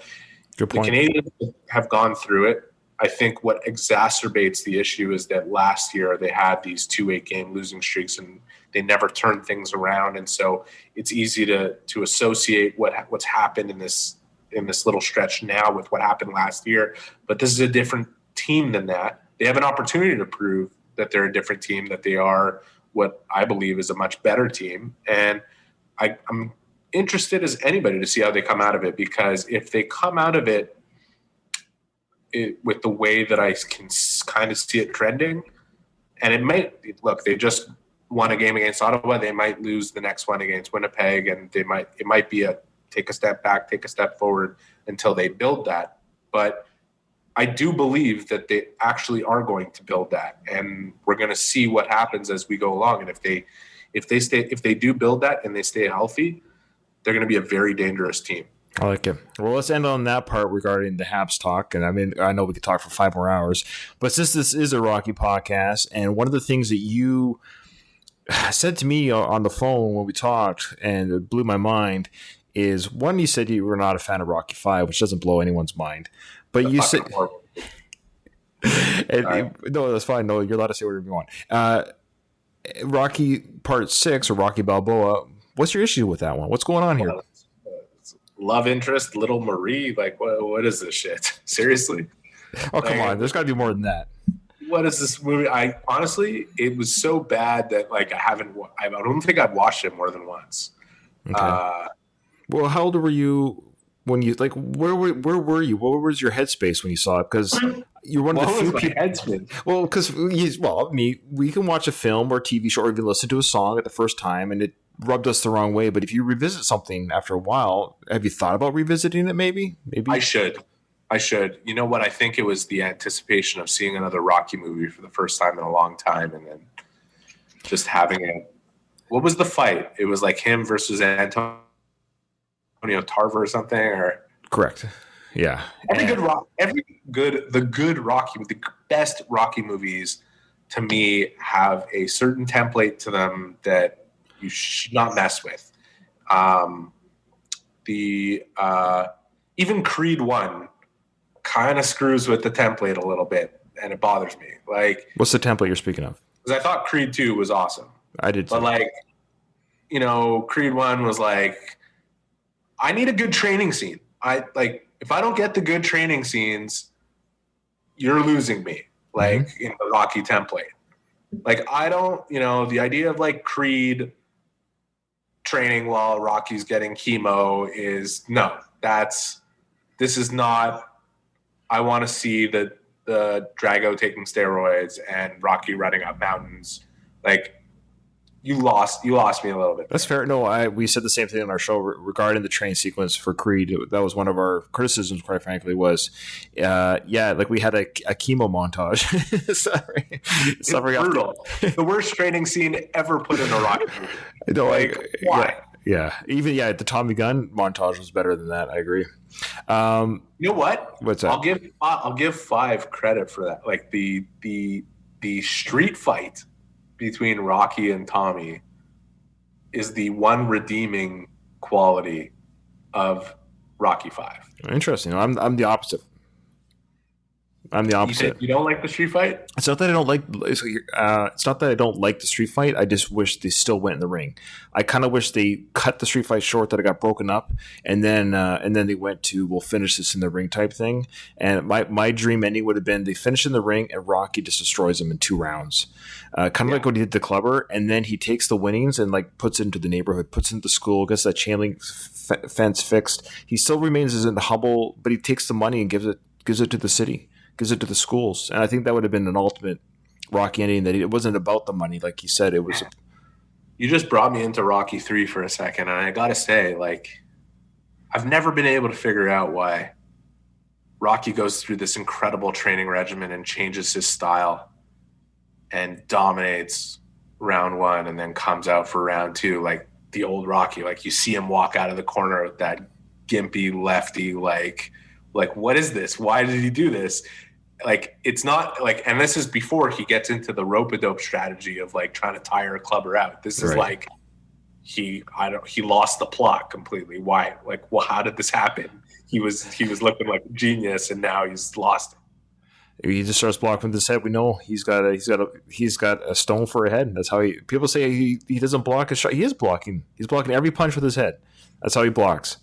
the Canadiens have gone through it. I think what exacerbates the issue is that last year they had these 2 8-game losing streaks and they never turned things around. And so it's easy to associate what's happened in this little stretch now with what happened last year. But this is a different team than that. They have an opportunity to prove that they're a different team, that they are what I believe is a much better team. And I'm interested as anybody to see how they come out of it, because if they come out of it with the way that I can kind of see it trending, and it might look, they just won a game against Ottawa, they might lose the next one against Winnipeg, and it might be a take a step back, take a step forward until they build that. But I do believe that they actually are going to build that, and we're going to see what happens as we go along. And if they do build that and they stay healthy, they're going to be a very dangerous team. I like it. Well, let's end on that part regarding the Habs talk. And I mean, I know we could talk for 5 more hours, but since this is a Rocky podcast, and one of the things that you said to me on the phone when we talked, and it blew my mind, is one, you said you were not a fan of Rocky 5, which doesn't blow anyone's mind. But you said, no, that's fine. No, you're allowed to say whatever you want. Rocky Part 6 or Rocky Balboa, what's your issue with that one? What's going on here? Love interest, little Marie. Like, what is this shit? Seriously? Oh, come on. There's got to be more than that. What is this movie? Honestly, it was so bad that like I don't think I've watched it more than once. Okay. Well, how old were you when you where were you? What was your headspace when you saw it? Because you're one of the few people. Headspace? Well, because we can watch a film or a TV show or even listen to a song at the first time, and it rubbed us the wrong way. But if you revisit something after a while, have you thought about revisiting it? Maybe I should. You know what? I think it was the anticipation of seeing another Rocky movie for the first time in a long time, and then just having it. What was the fight? It was like him versus Antonio Tarver or something, or correct? Yeah. The best Rocky movies to me have a certain template to them that you should not mess with. Even Creed 1 kind of screws with the template a little bit, and it bothers me. Like, what's the template you're speaking of? Because I thought Creed 2 was awesome. I did too. But Creed 1 was like, I need a good training scene. If I don't get the good training scenes, you're losing me. In the Rocky template. I don't, the idea of like training while Rocky's getting chemo is no. This is not. I want to see the Drago taking steroids and Rocky running up mountains. You lost me a little bit. That's fair. No, we said the same thing on our show regarding the train sequence for Creed. That was one of our criticisms, quite frankly, was, we had a chemo montage. Sorry. It's brutal. The worst training scene ever put in a Rocky movie. Why? Yeah. Even, the Tommy Gunn montage was better than that. I agree. You know what? What's that? I'll give 5 credit for that. The street fight between Rocky and Tommy is the one redeeming quality of Rocky Five. Interesting. I'm the opposite. I'm the opposite. You don't like the street fight? It's not that I don't like. It's not that I don't like the street fight. I just wish they still went in the ring. I kind of wish they cut the street fight short, that it got broken up, and then they went to, we'll finish this in the ring type thing. And my dream ending would have been they finish in the ring and Rocky just destroys them in 2 rounds, kind of like what he did to Clubber. And then he takes the winnings and like puts it into the neighborhood, puts it into the school, gets that chain link fence fixed. He still remains as in the humble, but he takes the money and gives it to the city. Gives it to the schools. And I think that would have been an ultimate Rocky ending, that it wasn't about the money. Like he said, it was. You just brought me into Rocky 3 for a second. And I got to say, like, I've never been able to figure out why Rocky goes through this incredible training regimen and changes his style and dominates round 1 and then comes out for round 2. Like the old Rocky, like you see him walk out of the corner with that gimpy lefty, like what is this? Why did he do this? Like, it's not like, and this is before he gets into the rope-a-dope strategy of like trying to tire a Clubber out. This is like he lost the plot completely. Why? Like, well, how did this happen? He was looking like a genius, and now he's lost it. He just starts blocking with his head. We know he's got a stone for a head. That's how people say he doesn't block a shot. He is blocking. He's blocking every punch with his head. That's how he blocks.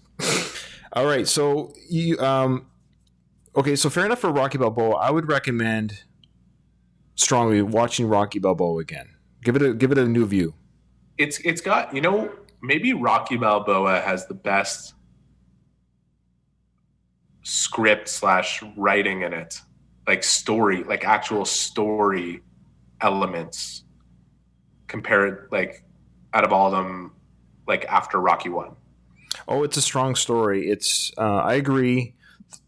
All right, so you okay, so fair enough for Rocky Balboa. I would recommend strongly watching Rocky Balboa again. Give it a new view. It's got, maybe Rocky Balboa has the best script / writing in it, like story, like actual story elements compared, like, out of all of them, like after Rocky 1. Oh, it's a strong story. It's I agree.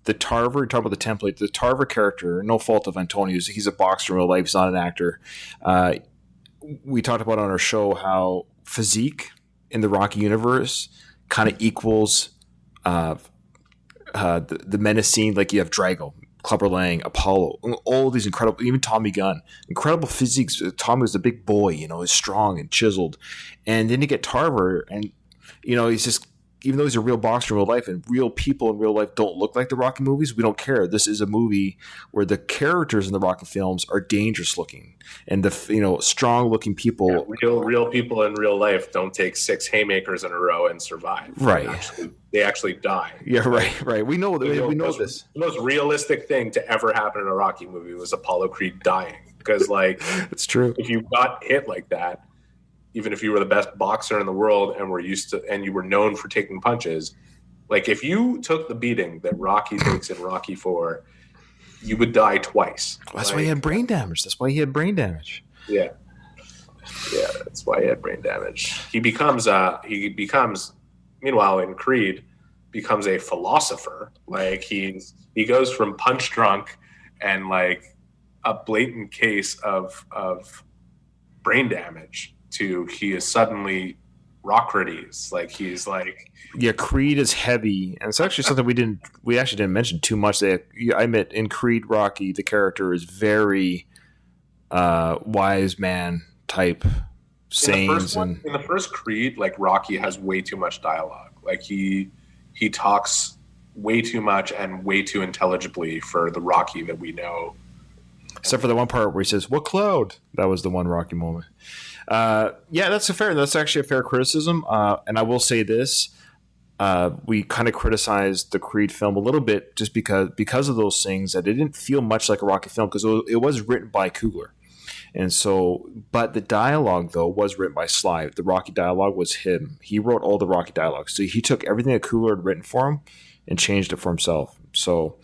The Tarver, talk about the template. The Tarver character, no fault of Antonio's. He's a boxer in real life. He's not an actor. We talked about on our show how physique in the Rocky universe kind of equals the menacing. Like you have Drago, Clubber Lang, Apollo, all these incredible, even Tommy Gunn, incredible physiques. Tommy was a big boy, he's strong and chiseled. And then you get Tarver, and he's just, even though he's a real boxer in real life and real people in real life don't look like the Rocky movies, we don't care. This is a movie where the characters in the Rocky films are dangerous looking, and the strong looking people. Yeah, real people in real life don't take 6 haymakers in a row and survive. Right. They actually die. Yeah, right. We know this. The most realistic thing to ever happen in a Rocky movie was Apollo Creed dying, because like it's true. If you got hit like that, even if you were the best boxer in the world and you were known for taking punches, like if you took the beating that Rocky takes in Rocky 4, you would die twice. Well, that's why he had brain damage. Yeah, that's why he had brain damage. He becomes meanwhile in Creed becomes a philosopher. Like he goes from punch drunk and like a blatant case of brain damage to he is suddenly Rocrates. Like he's like, yeah, Creed is heavy, and it's actually something we actually didn't mention too much. I admit in Creed Rocky the character is very wise man type sayings. In the first Creed, like Rocky has way too much dialogue. Like he talks way too much and way too intelligibly for the Rocky that we know. Except for the one part where he says, "What cloud?" That was the one Rocky moment. Yeah, that's actually a fair criticism. And I will say this: we kind of criticized the Creed film a little bit just because of those things, that it didn't feel much like a Rocky film because it was written by Coogler, and so. But the dialogue though was written by Sly. The Rocky dialogue was him. He wrote all the Rocky dialogue, so he took everything that Coogler had written for him and changed it for himself. So.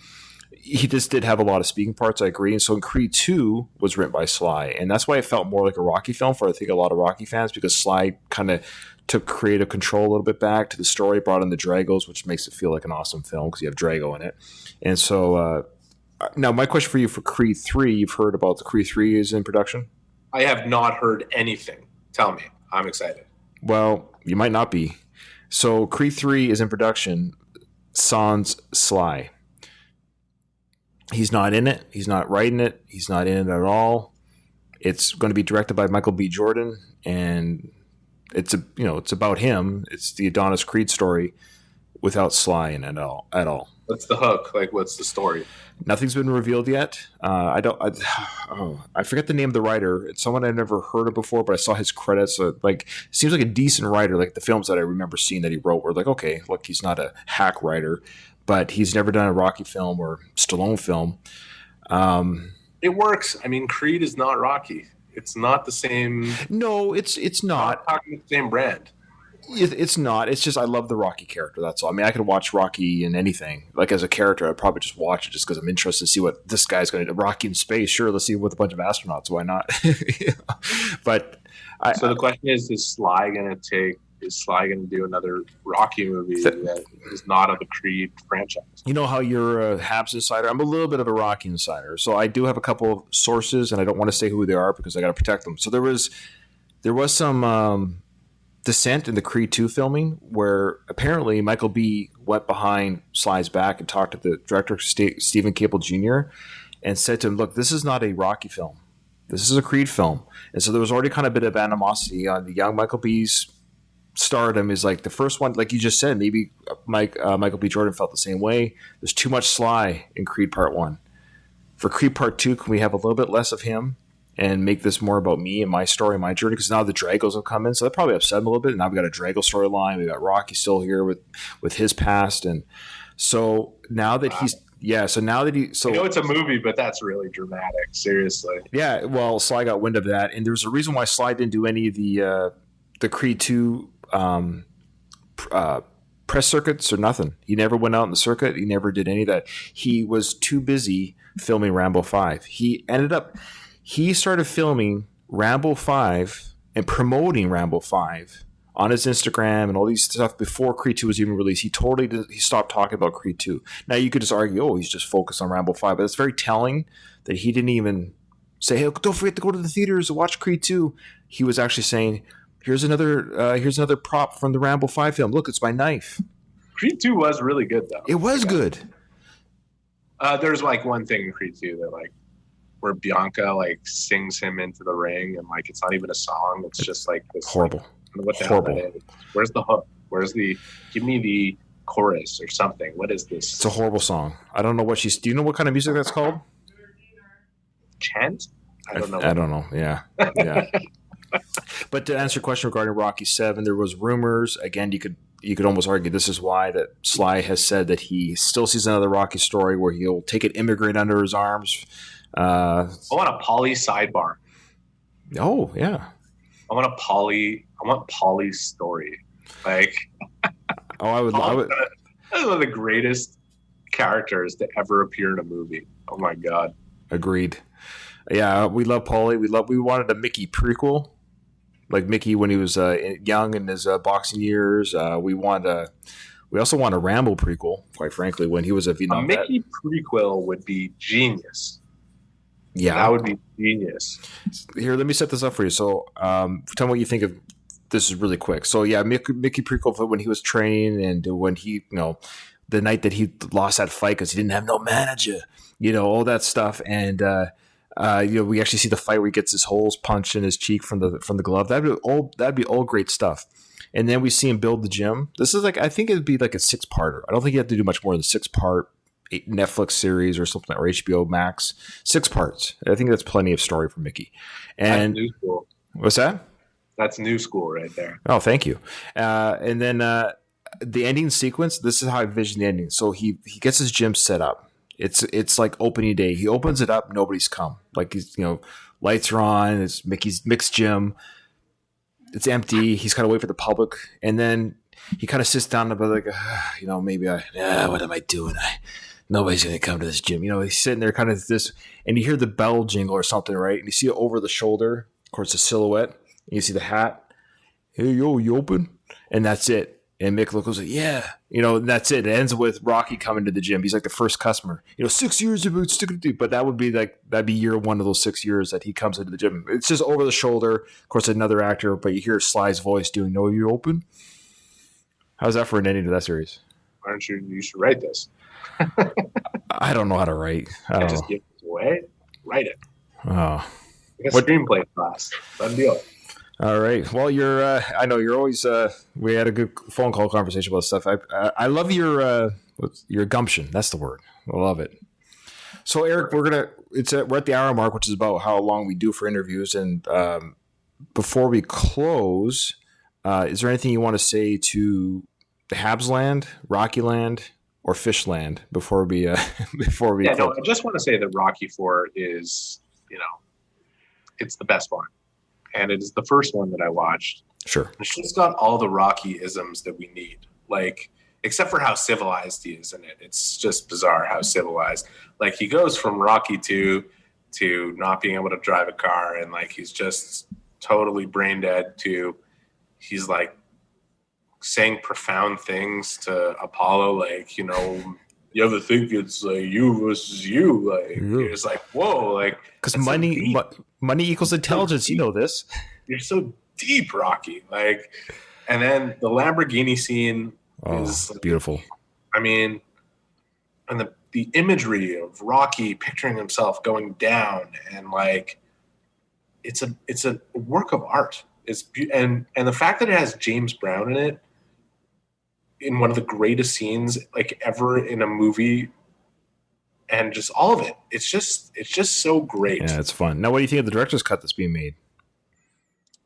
He just did have a lot of speaking parts, I agree. And so in Creed 2 was written by Sly. And that's why it felt more like a Rocky film for, I think, a lot of Rocky fans, because Sly kind of took creative control a little bit back to the story, brought in the Dragos, which makes it feel like an awesome film because you have Drago in it. And so now my question for you for Creed 3, you've heard about the Creed 3 is in production? I have not heard anything. Tell me. I'm excited. Well, you might not be. So Creed 3 is in production, sans Sly. He's not in it. He's not writing it. He's not in it at all. It's going to be directed by Michael B. Jordan, and it's about him. It's the Adonis Creed story without Sly in it at all. What's the hook? Like, what's the story? Nothing's been revealed yet. I forget the name of the writer. It's someone I've never heard of before, but I saw his credits. Seems like a decent writer. Like the films that I remember seeing that he wrote were like, okay, look, he's not a hack writer, but he's never done a Rocky film or Stallone film. It works. I mean, Creed is not Rocky. It's not the same. No, it's not. Not talking the same brand. It's not. It's just I love the Rocky character. That's all. I mean, I could watch Rocky in anything. Like as a character, I'd probably just watch it just because I'm interested to see what this guy's going to do. Rocky in space, sure. Let's see with a bunch of astronauts. Why not? But so the question is Sly going to do another Rocky movie that is not of the Creed franchise? You know how you're a Habs insider? I'm a little bit of a Rocky insider. So I do have a couple of sources, and I don't want to say who they are because I got to protect them. So there was some dissent in the Creed 2 filming where apparently Michael B. went behind Sly's back and talked to the director, Stephen Cable Jr., and said to him, look, this is not a Rocky film. This is a Creed film. And so there was already kind of a bit of animosity on the young Michael B's stardom. Is like the first one, like you just said, maybe Michael B. Jordan felt the same way. There's too much Sly in Creed Part 1. For Creed Part 2, can we have a little bit less of him and make this more about me and my story, my journey? Because now the Dragos have come in, so that probably upset him a little bit. And now we got a Drago storyline. We got Rocky still here with his past, and so now that it's a movie, but that's really dramatic. Seriously. Yeah. Well, Sly got wind of that, and there's a reason why Sly didn't do any of the Creed 2 press circuits or nothing. He never went out in the circuit. He never did any of that. He was too busy filming Rambo 5. He started filming Rambo 5 and promoting Rambo 5 on his Instagram and all these stuff before Creed 2 was even released. He stopped talking about Creed 2. Now you could just argue, oh, he's just focused on Rambo 5, but it's very telling that he didn't even say, hey, don't forget to go to the theaters and watch Creed 2. He was actually saying, here's another prop from the Rambo 5 film. Look, it's my knife. Creed 2 was really good, though. It was good. There's like one thing in Creed 2 that like where Bianca like sings him into the ring, and like it's not even a song. It's just like this horrible. Like, what the hell that is? Where's the hook? Give me the chorus or something. What is this? It's a horrible song. I don't know what do you know what kind of music that's called? Chant? I don't know. I don't know. Yeah. Yeah. But to answer your question regarding Rocky 7, there was rumors. Again, you could almost argue this is why that Sly has said that he still sees another Rocky story where he'll take an immigrant under his arms. I want a Polly sidebar. Oh yeah. I want Polly's story. Like, I would. That's one of the greatest characters to ever appear in a movie. Oh my god. Agreed. Yeah, we love Paulie. We wanted a Mickey prequel, like Mickey when he was young in his boxing years. We also want a Rambo prequel, quite frankly, when he was a Vietnam vet. A Mickey prequel would be genius. Yeah, that would be genius. Here, let me set this up for you. So, tell me what you think of this. Is really quick. So, yeah, Mickey prequel for when he was training and when he, the night that he lost that fight because he didn't have no manager, all that stuff. And we actually see the fight where he gets his holes punched in his cheek from the glove. That'd be all great stuff. And then we see him build the gym. This is I think it'd be like a 6-parter. I don't think you have to do much more than 6-part Netflix series or something, or HBO Max. 6 parts. I think that's plenty of story for Mickey. And that's new school. What's that? That's new school right there. Oh, thank you. And then the ending sequence. This is how I envision the ending. So he gets his gym set up. It's like opening day. He opens it up. Nobody's come. Like he's lights are on. It's Mick's gym. It's empty. He's kind of wait for the public, and then he kind of sits down and like, maybe what am I doing? Nobody's going to come to this gym. He's sitting there kind of this, and you hear the bell jingle or something, right? And you see it over the shoulder, of course, the silhouette. And you see the hat. Hey, yo, you open? And that's it. And Mick goes like, yeah. And that's it. It ends with Rocky coming to the gym. He's like the first customer. 6 years of sticking to, but that'd be year one of those 6 years that he comes into the gym. It's just over the shoulder. Of course, another actor, but you hear Sly's voice doing, "No, you open." How's that for an ending to that series? Why don't you should write this? I don't know how to write. I don't just know. give it away. Write it. Oh, Like a What? screenplay class. Done deal. All right. Well, you're. I know you're always. We had a good phone call conversation about stuff. I love your gumption. That's the word. I love it. So, Eric, we're at the hour mark, which is about how long we do for interviews. And before we close, is there anything you want to say to the Habs land, Rocky land, or Fish land before we Yeah, no, close? I just want to say that Rocky 4 is, it's the best one. And it is the first one that I watched. Sure. It's just got all the Rocky isms that we need. Like, except for how civilized he is in it. It's just bizarre how civilized. Like, he goes from Rocky 2 to not being able to drive a car, and like he's just totally brain dead, to he's like saying profound things to Apollo, like, you ever think it's like you versus you? Like, you're just like, whoa, like, Because that's so deep. money equals intelligence. You know this. You're so deep, Rocky. Like, and then the Lamborghini scene is beautiful. I mean, and the imagery of Rocky picturing himself going down, and like, it's a work of art. And the fact that it has James Brown in it, in one of the greatest scenes like ever in a movie, and just all of it, it's just so great. Yeah, it's fun. Now, what do you think of the director's cut that's being made?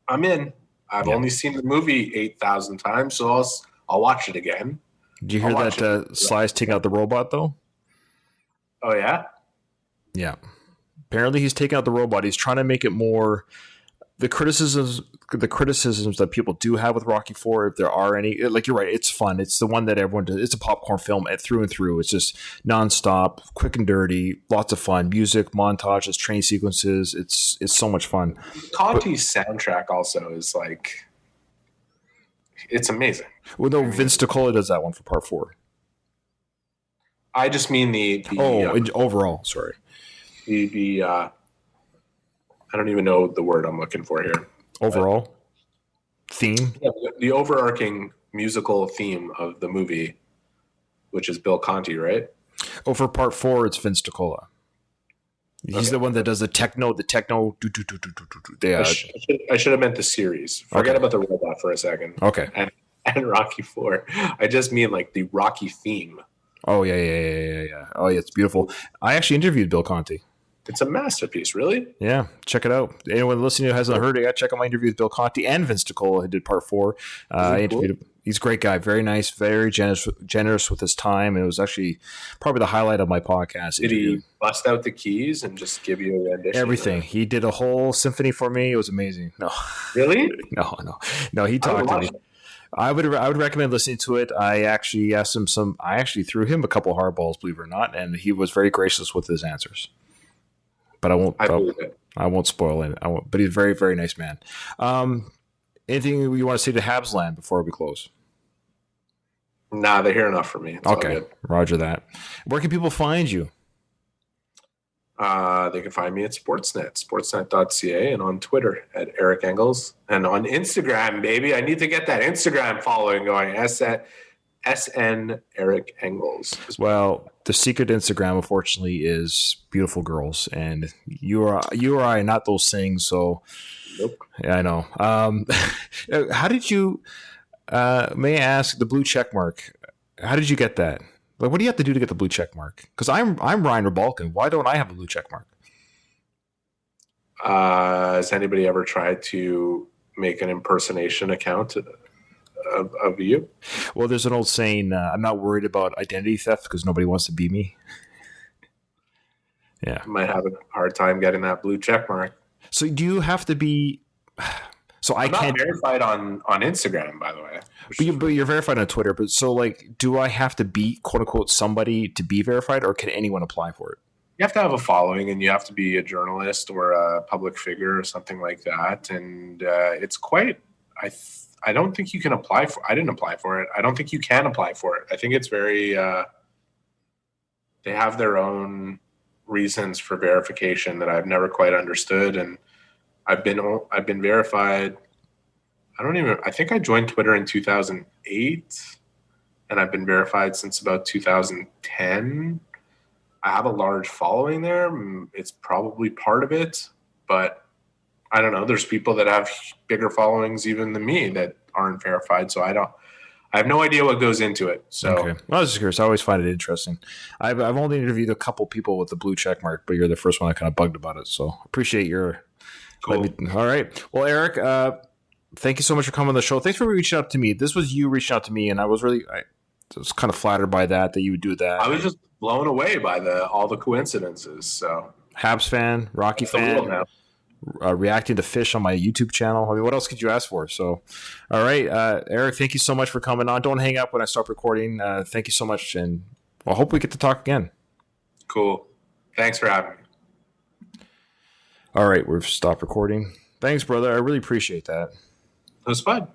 I'm in. I've only seen the movie 8,000 times, so I'll watch it again. Did you hear that Sly's taking out the robot though? Oh yeah. Yeah. Apparently, he's taking out the robot. He's trying to make it more. The criticisms that people do have with Rocky 4, if there are any, like, you're right, it's fun. It's the one that everyone does. It's a popcorn film through and through. It's just nonstop, quick and dirty, lots of fun. Music, montages, train sequences. It's so much fun. Conti's soundtrack also is like, it's amazing. Well, no, Vince DiCola does that one for part 4. I just mean overall, sorry. I don't even know the word I'm looking for here. Overall theme? Yeah, the overarching musical theme of the movie, which is Bill Conti, right? Oh, for part 4, it's Vince DiCola. He's the one that does the techno. I should have meant the series. Forget about the robot for a second. Okay. And Rocky 4. I just mean like the Rocky theme. Oh, yeah. Oh, yeah, it's beautiful. I actually interviewed Bill Conti. It's a masterpiece, really? Yeah, check it out. Anyone listening who hasn't heard it, check out my interview with Bill Conti and Vince DiCola, who did part 4. I interviewed him. He's a great guy, very nice, very generous with his time. And it was actually probably the highlight of my podcast. Did he bust out the keys and just give you a rendition? Everything. He did a whole symphony for me. It was amazing. No. Really? No, he talked to me. I would recommend listening to it. I actually asked him I actually threw him a couple hardballs, believe it or not, and he was very gracious with his answers. But I won't spoil it. But he's a very, very nice man. Anything you want to say to Habs land before we close? Nah, they hear enough from me. It's okay, roger that. Where can people find you? They can find me at sportsnet.ca, and on Twitter at Eric Engels, and on Instagram, baby. I need to get that Instagram following going. SN Eric Engels. Well, the secret Instagram, unfortunately, is beautiful girls, and you or I not those things. So, nope. Yeah, I know. How did you? May I ask, the blue check mark? How did you get that? Like, what do you have to do to get the blue check mark? Because I'm Ryan Balkan. Why don't I have a blue check mark? Has anybody ever tried to make an impersonation account of you? Well, there's an old saying, I'm not worried about identity theft because nobody wants to be me. Yeah. You might have a hard time getting that blue check mark. So do you have to be... So I'm not verified on Instagram, by the way. But you're verified on Twitter. But so, like, do I have to be, quote unquote, somebody to be verified, or can anyone apply for it? You have to have a following, and you have to be a journalist or a public figure or something like that. And it's quite... I don't think you can apply for. I didn't apply for it. I don't think you can apply for it. I think it's very. They have their own reasons for verification that I've never quite understood, and I've been verified. I think I joined Twitter in 2008, and I've been verified since about 2010. I have a large following there. It's probably part of it, but I don't know. There's people that have bigger followings even than me that aren't verified. So I have no idea what goes into it. So okay. Well, I was just curious. I always find it interesting. I've only interviewed a couple people with the blue check mark, but you're the first one that kind of bugged about it. So appreciate your. cool. All right. Well, Eric, thank you so much for coming on the show. Thanks for reaching out to me. This was you reaching out to me, and I was kind of flattered by that you would do that. I was just blown away by all the coincidences. So Habs fan, Rocky fan, reacting to fish on my YouTube channel. I mean, what else could you ask for? So, all right, Eric, thank you so much for coming on. Don't hang up when I stop recording. Thank you so much, and I hope we get to talk again. Cool. Thanks for having me. All right, we've stopped recording. Thanks, brother. I really appreciate that. It was fun.